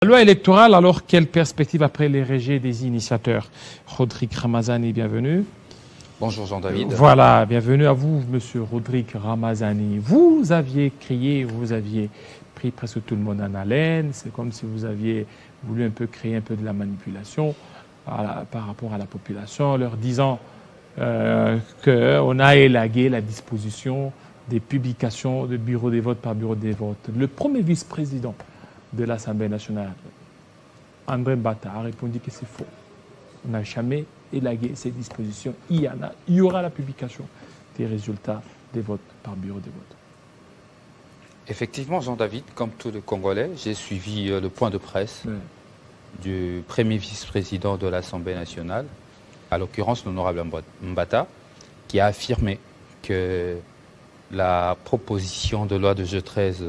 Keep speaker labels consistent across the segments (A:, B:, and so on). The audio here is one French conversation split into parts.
A: La loi électorale, alors quelle perspective après les rejets des initiateurs? Rodrigue Ramazani, bienvenue.
B: Bonjour Jean-David.
A: Voilà, bienvenue à vous, monsieur Rodrigue Ramazani. Vous aviez crié, vous aviez pris presque tout le monde en haleine. C'est comme si vous aviez voulu un peu créer un peu de la manipulation par rapport à la population, leur disant qu'on a élagué la disposition des publications de bureau des votes par bureau des votes. Le premier vice-président de l'Assemblée nationale, André Mbata, a répondu que c'est faux. On n'a jamais élagué ces dispositions. Il y aura la publication des résultats des votes par bureau des votes.
B: Effectivement, Jean-David, comme tous les Congolais, j'ai suivi le point de presse du premier vice-président de l'Assemblée nationale, à l'occurrence l'honorable Mbata, qui a affirmé que la proposition de loi de Jeu 13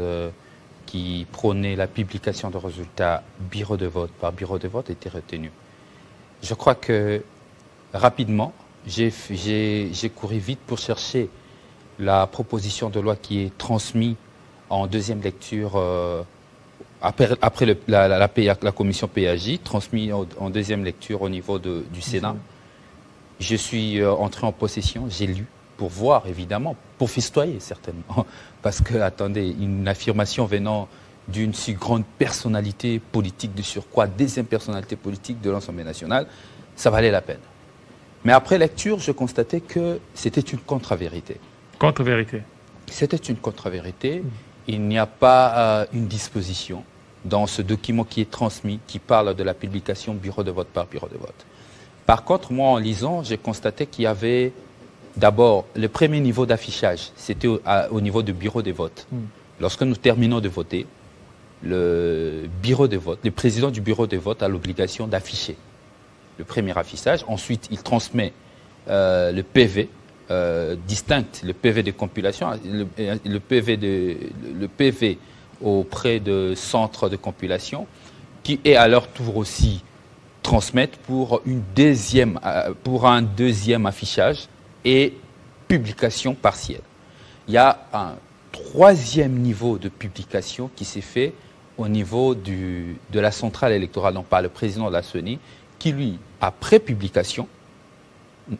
B: qui prônait la publication de résultats bureau de vote par bureau de vote était retenue. Je crois que rapidement, j'ai couru vite pour chercher la proposition de loi qui est transmise en deuxième lecture après la commission PAJ, transmise en deuxième lecture au niveau du Sénat. Je suis entré en possession, j'ai lu pour voir évidemment, pour festoyer certainement. Parce que, attendez, une affirmation venant d'une si grande personnalité politique de surcroît, deuxième personnalité politique de l'Assemblée nationale, ça valait la peine. Mais après lecture, je constatais que c'était une contre-vérité.
A: Contre-vérité.
B: C'était une contre-vérité. Il n'y a pas une disposition dans ce document qui est transmis qui parle de la publication bureau de vote par bureau de vote. Par contre, moi, en lisant, j'ai constaté qu'il y avait d'abord le premier niveau d'affichage, c'était au niveau du bureau de vote. Lorsque nous terminons de voter, le bureau de vote, le président du bureau de vote a l'obligation d'afficher le premier affichage. Ensuite, il transmet le PV, distinct le PV de compilation, le PV auprès de centres de compilation, qui est à leur tour aussi transmettre pour un deuxième affichage et publication partielle. Il y a un troisième niveau de publication qui s'est fait au niveau de la centrale électorale, donc par le président de la CENI, qui lui, après publication,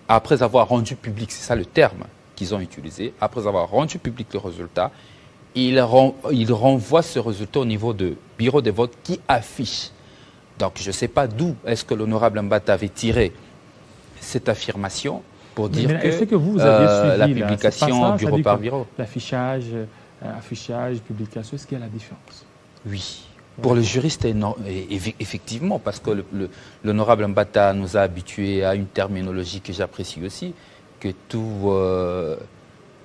B: après avoir rendu public, c'est ça le terme qu'ils ont utilisé, après avoir rendu public le résultat, il renvoie ce résultat au niveau de bureau de vote qui affiche. Donc je ne sais pas d'où est-ce que l'honorable Mbata avait tiré cette affirmation pour dire
A: que vous avez suivi,
B: la publication bureau par bureau.
A: L'affichage, affichage, publication, est-ce qu'il y a la différence?
B: Oui. Pour le juriste, effectivement, parce que l'honorable Mbata nous a habitués à une terminologie que j'apprécie aussi, que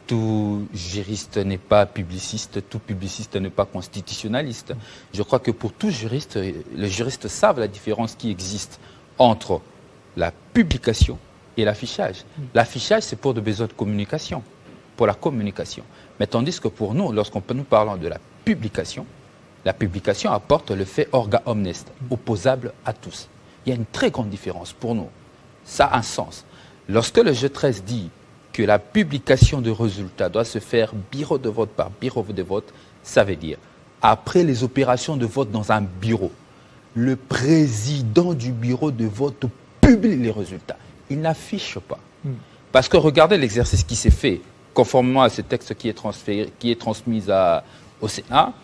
B: tout juriste n'est pas publiciste, tout publiciste n'est pas constitutionnaliste. Je crois que pour tout juriste, les juristes savent la différence qui existe entre la publication et l'affichage. L'affichage, c'est pour des besoins de communication, pour la communication. Mais tandis que pour nous, lorsqu'on nous parle de la publication apporte le fait orga omnes, opposable à tous. Il y a une très grande différence pour nous. Ça a un sens. Lorsque le Jeu 13 dit que la publication de résultats doit se faire bureau de vote par bureau de vote, ça veut dire, après les opérations de vote dans un bureau, le président du bureau de vote publie les résultats. Il n'affiche pas. Parce que regardez l'exercice qui s'est fait, conformément à ce texte qui est transmis au Sénat,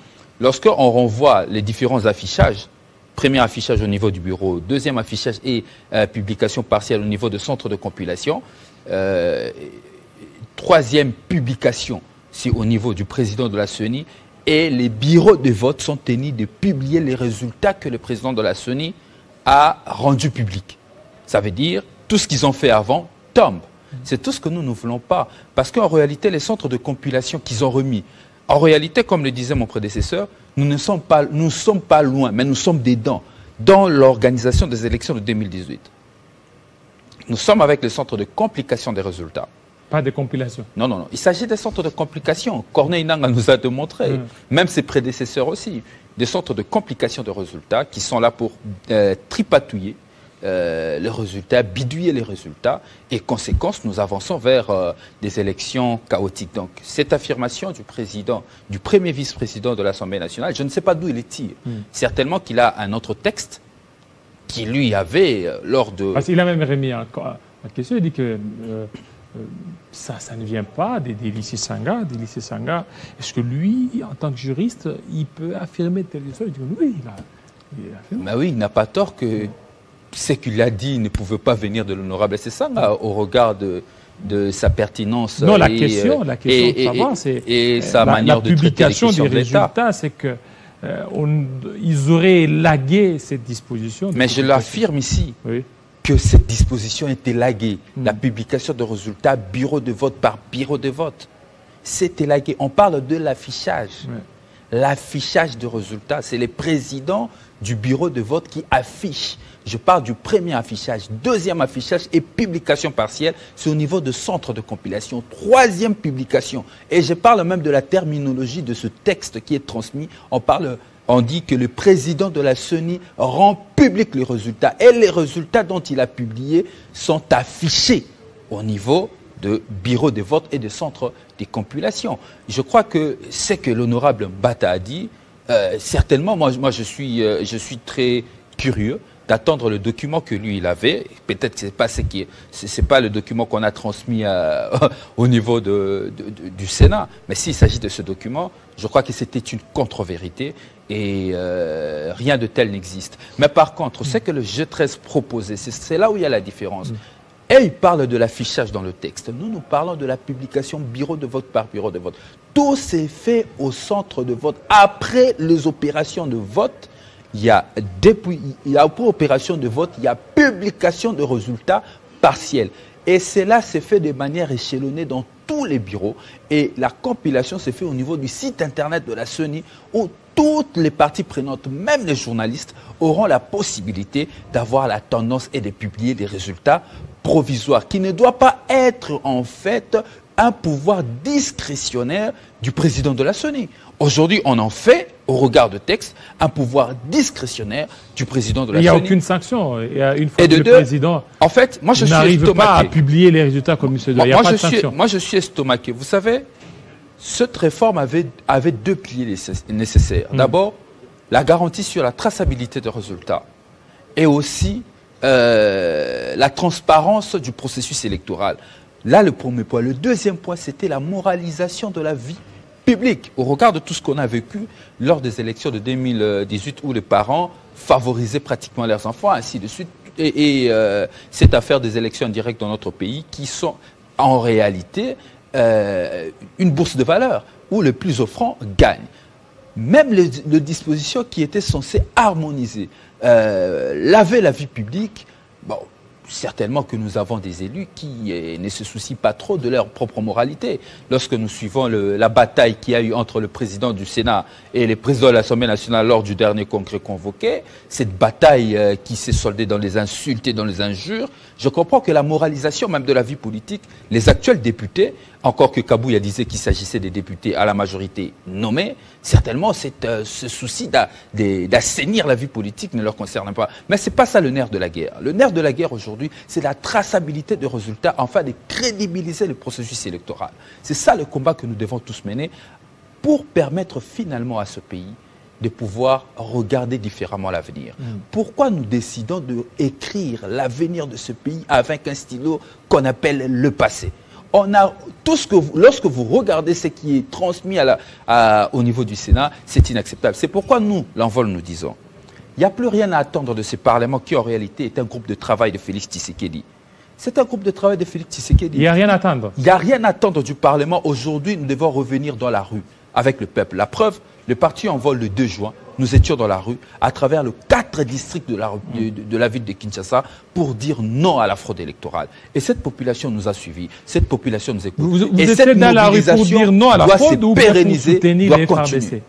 B: lorsqu'on renvoie les différents affichages, premier affichage au niveau du bureau, deuxième affichage et publication partielle au niveau de centre de compilation, troisième publication, c'est au niveau du président de la CENI, et les bureaux de vote sont tenus de publier les résultats que le président de la CENI a rendus publics. Ça veut dire, tout ce qu'ils ont fait avant tombe. C'est tout ce que nous ne voulons pas. Parce qu'en réalité, les centres de compilation qu'ils ont remis, en réalité, comme le disait mon prédécesseur, nous ne sommes pas loin, mais nous sommes dedans, dans l'organisation des élections de 2018. Nous sommes avec le centre de complication des résultats.
A: Pas de compilation.
B: Non, non, non. Il s'agit des centres de complication. Corneille Nanga nous a démontré, même ses prédécesseurs aussi, des centres de complication de résultats qui sont là pour tripatouiller les résultats, bidouiller les résultats, et conséquence, nous avançons vers des élections chaotiques. Donc, cette affirmation du président, du premier vice-président de l'Assemblée nationale, je ne sais pas d'où il les tire. Certainement qu'il a un autre texte qui lui avait lors de...
A: Parce qu'il a même remis en question, il dit que ça ne vient pas des lycées Sanga. Est-ce que lui, en tant que juriste, il peut affirmer telle chose? Il dit oui, il a affirmé.
B: Mais oui, il n'a pas tort que ce qu'il a dit ne pouvait pas venir de l'honorable Sanga au regard de sa pertinence.
A: Non, la question de savoir, c'est
B: sa manière de traiter les questions de l'État.
A: La publication des résultats, c'est que ils auraient lagué cette disposition.
B: Mais je l'affirme ici,
A: oui,
B: que cette disposition était laguée. La publication de résultats bureau de vote par bureau de vote. C'était lagué. On parle de l'affichage.
A: Oui.
B: L'affichage de résultats, c'est les présidents du bureau de vote qui affichent. Je parle du premier affichage, deuxième affichage et publication partielle, c'est au niveau de centre de compilation, troisième publication. Et je parle même de la terminologie de ce texte qui est transmis. On dit que le président de la CENI rend public les résultats. Et les résultats dont il a publié sont affichés au niveau de bureau de vote et de centre de compilation. Je crois que c'est que l'honorable Mbata a dit. Certainement, moi je suis très curieux d'attendre le document que lui il avait. Peut-être que c'est pas le document qu'on a transmis au niveau du Sénat, mais s'il s'agit de ce document, je crois que c'était une contre-vérité et rien de tel n'existe. Mais par contre, ce que le G13 proposait, c'est là où il y a la différence. Et il parle de l'affichage dans le texte. Nous parlons de la publication bureau de vote par bureau de vote. Tout s'est fait au centre de vote. Après les opérations de vote, il y a pour opération de vote, il y a publication de résultats partiels. Et cela s'est fait de manière échelonnée dans tous les bureaux. Et la compilation s'est faite au niveau du site internet de la CENI où toutes les parties prenantes, même les journalistes, auront la possibilité d'avoir la tendance et de publier des résultats provisoires, qui ne doit pas être en fait un pouvoir discrétionnaire du président de la CENI. Aujourd'hui, on en fait, au regard de texte, un pouvoir discrétionnaire du président de la CENI.
A: Il n'y a aucune sanction. Il y a une fois que le président
B: en fait, moi, je
A: n'arrive pas à publier les résultats comme il se doit. Il n'y a pas de sanction.
B: Moi, je suis estomaqué. Vous savez, cette réforme avait deux piliers nécessaires. D'abord, la garantie sur la traçabilité des résultats et aussi la transparence du processus électoral. Là, le premier point. Le deuxième point, c'était la moralisation de la vie publique. Au regard de tout ce qu'on a vécu lors des élections de 2018 où les parents favorisaient pratiquement leurs enfants, ainsi de suite. Et cette affaire des élections indirectes dans notre pays qui sont en réalité une bourse de valeur où le plus offrant gagne. Même les dispositions qui étaient censées harmoniser, laver la vie publique, bon, certainement que nous avons des élus qui ne se soucient pas trop de leur propre moralité. Lorsque nous suivons la bataille qu'il y a eu entre le président du Sénat et les présidents de l'Assemblée nationale lors du dernier congrès convoqué, cette bataille qui s'est soldée dans les insultes et dans les injures, je comprends que la moralisation même de la vie politique, les actuels députés, encore que Kabouya disait qu'il s'agissait des députés à la majorité nommés, certainement ce souci d'assainir la vie politique ne leur concerne pas. Mais ce n'est pas ça le nerf de la guerre. Le nerf de la guerre aujourd'hui, c'est la traçabilité des résultats, enfin de crédibiliser le processus électoral. C'est ça le combat que nous devons tous mener pour permettre finalement à ce pays de pouvoir regarder différemment l'avenir. Pourquoi nous décidons d'écrire l'avenir de ce pays avec un stylo qu'on appelle le passé? On a tout ce que lorsque vous regardez ce qui est transmis au niveau du Sénat, c'est inacceptable. C'est pourquoi nous, l'Envol, nous disons, il n'y a plus rien à attendre de ce Parlement qui en réalité est un groupe de travail de Félix Tshisekedi. C'est un groupe de travail de Félix Tshisekedi.
A: Il n'y a rien à attendre.
B: Il n'y a rien à attendre du Parlement. Aujourd'hui, nous devons revenir dans la rue avec le peuple. La preuve, le parti Envol le 2 juin, nous étions dans la rue à travers les 4 districts de la ville de Kinshasa pour dire non à la fraude électorale. Et cette population nous a suivis, cette population nous écoute.
A: Vous étiez dans la rue pour dire non à la fraude ou pour soutenir les FARDC?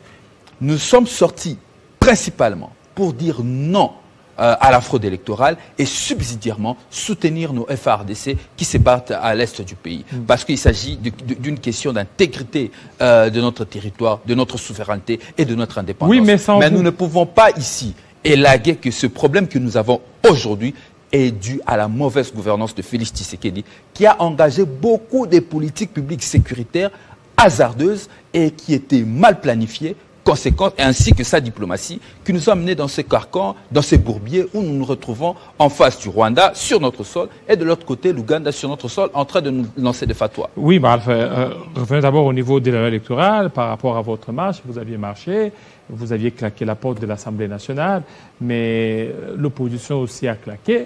B: Nous sommes sortis principalement pour dire non à la fraude électorale et subsidiairement soutenir nos FARDC qui se battent à l'est du pays. Parce qu'il s'agit d'une question d'intégrité de notre territoire, de notre souveraineté et de notre indépendance.
A: Oui, mais
B: nous ne pouvons pas ici élaguer que ce problème que nous avons aujourd'hui est due à la mauvaise gouvernance de Félix Tshisekedi, qui a engagé beaucoup de politiques publiques sécuritaires hasardeuses et qui étaient mal planifiées, conséquences, ainsi que sa diplomatie, qui nous a menés dans ces carcans, dans ces bourbiers où nous nous retrouvons en face du Rwanda, sur notre sol, et de l'autre côté, l'Ouganda, sur notre sol, en train de nous lancer des fatwas.
A: Oui, revenons d'abord au niveau de la loi électorale, par rapport à votre marche. Vous aviez marché, vous aviez claqué la porte de l'Assemblée nationale, mais l'opposition aussi a claqué.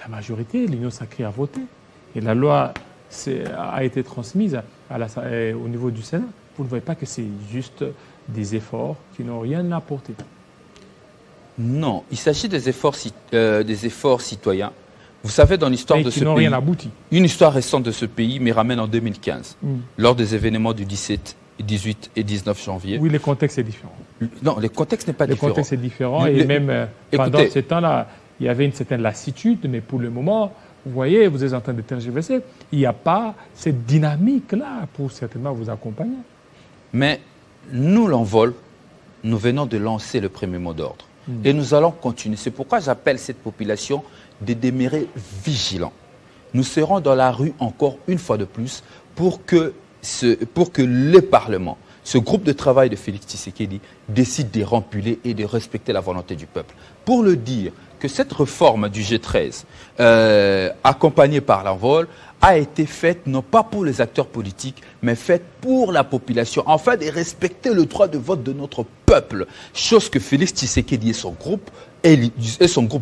A: La majorité, l'Union sacrée a voté. Et la loi a été transmise au niveau du Sénat. Vous ne voyez pas que c'est juste des efforts qui n'ont rien apporté?
B: Non, il s'agit des efforts citoyens. Vous savez, dans l'histoire de ce pays,
A: rien abouti.
B: Une histoire récente de ce pays me ramène en 2015, lors des événements du 17, 18 et 19 janvier.
A: Oui, le contexte est différent.
B: Non, le contexte n'est pas différent.
A: Le contexte est différent et même pendant ce temps-là, il y avait une certaine lassitude, mais pour le moment, vous voyez, vous êtes en train de tergiverser. Il n'y a pas cette dynamique-là pour certainement vous accompagner.
B: Mais nous, l'envol, nous venons de lancer le premier mot d'ordre. Et nous allons continuer. C'est pourquoi j'appelle cette population de demeurer vigilants. Nous serons dans la rue encore une fois de plus pour que le Parlement, ce groupe de travail de Félix Tshisekedi, décide de rempuler et de respecter la volonté du peuple. Pour le dire que cette réforme du G13, accompagnée par l'envol, a été faite non pas pour les acteurs politiques, mais faite pour la population, afin de respecter le droit de vote de notre peuple. Chose que Félix Tshisekedi et son groupe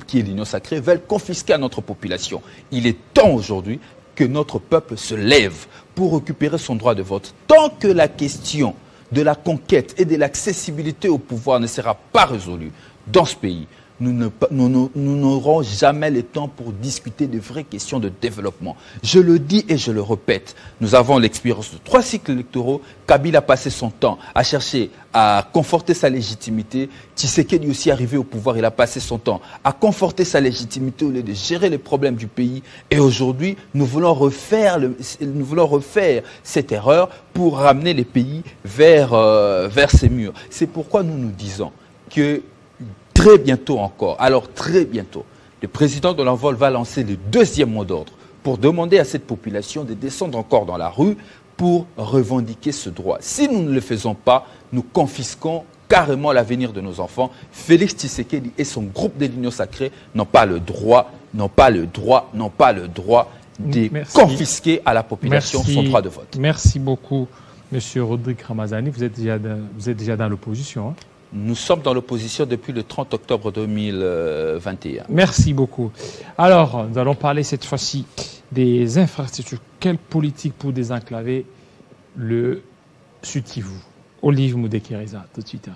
B: qui est l'Union sacrée veulent confisquer à notre population. Il est temps aujourd'hui que notre peuple se lève pour récupérer son droit de vote. Tant que la question de la conquête et de l'accessibilité au pouvoir ne sera pas résolue dans ce pays, nous n'aurons jamais le temps pour discuter de vraies questions de développement. Je le dis et je le répète, nous avons l'expérience de 3 cycles électoraux. Kabila a passé son temps à chercher à conforter sa légitimité. Tshisekedi aussi arrivé au pouvoir, il a passé son temps à conforter sa légitimité au lieu de gérer les problèmes du pays. Et aujourd'hui, nous voulons refaire cette erreur pour ramener les pays vers ces murs. C'est pourquoi nous nous disons que très bientôt encore, alors très bientôt, le président de l'envol va lancer le 2e mot d'ordre pour demander à cette population de descendre encore dans la rue pour revendiquer ce droit. Si nous ne le faisons pas, nous confisquons carrément l'avenir de nos enfants. Félix Tshisekedi et son groupe de l'Union sacrée n'ont pas le droit de confisquer à la population son droit de vote.
A: Merci beaucoup, M. Rodrigue Ramazani. Vous êtes déjà dans l'opposition, hein?
B: Nous sommes dans l'opposition depuis le 30 octobre 2021.
A: Merci beaucoup. Alors, nous allons parler cette fois-ci des infrastructures. Quelle politique pour désenclaver le Sud-Kivu? Olive Moudekeriza, tout de suite.